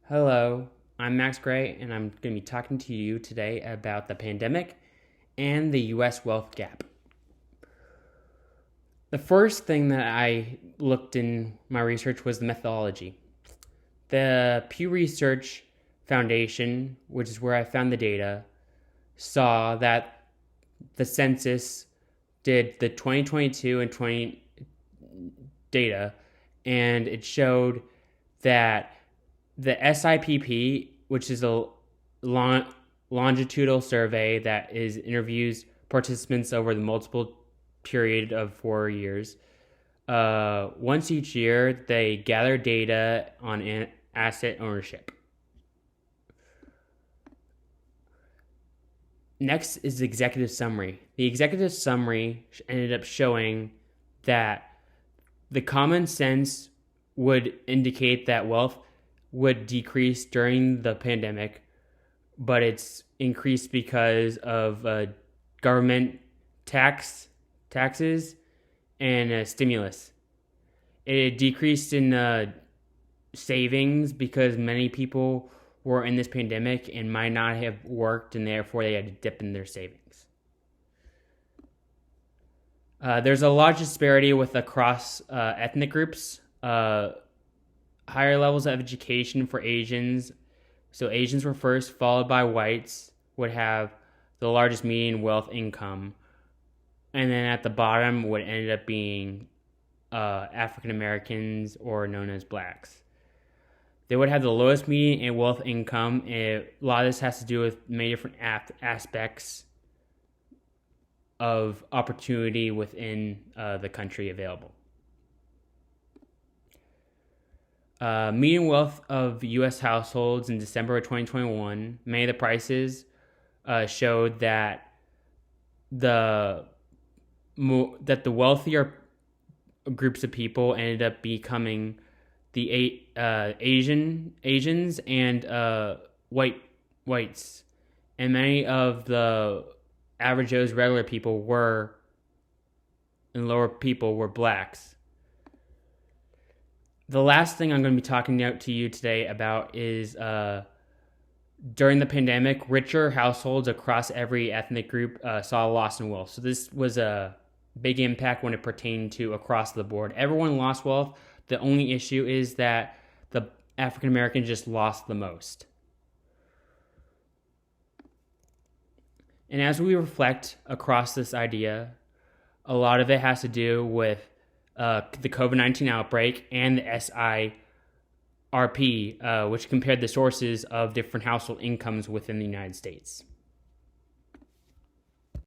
Hello, I'm Max Gray, and I'm going to be talking to you today about the pandemic and the US wealth gap. The first thing that I looked in my research was the methodology. The Pew Research Foundation, which is where I found the data, saw that the census did the 2022 and 20 data, and it showed that the SIPP, which is a longitudinal survey that interviews participants over the multiple period of 4 years. Once each year, they gather data on asset ownership. Next is the executive summary. The executive summary ended up showing that the common sense would indicate that wealth would decrease during the pandemic, but it's increased because of government taxes and stimulus. It decreased in savings because many people were in this pandemic and might not have worked, and therefore they had to dip in their savings. There's a large disparity with across ethnic groups. Higher levels of education for Asians. So Asians were first, followed by whites, would have the largest median wealth income. And then at the bottom would end up being African Americans, or known as blacks. They would have the lowest median and wealth income. A lot of this has to do with many different aspects of opportunity within the country available. Median wealth of U.S. households in December of 2021, many of the prices showed that the wealthier groups of people ended up becoming the Asians and whites, and many of the average Joe's regular people and lower people were blacks. The last thing I'm going to be talking to you today about is during the pandemic, richer households across every ethnic group saw a loss in wealth. So this was a big impact when it pertained to across the board. Everyone lost wealth. The only issue is that the African Americans just lost the most. And as we reflect across this idea, a lot of it has to do with the COVID-19 outbreak and the SIRP, which compared the sources of different household incomes within the United States.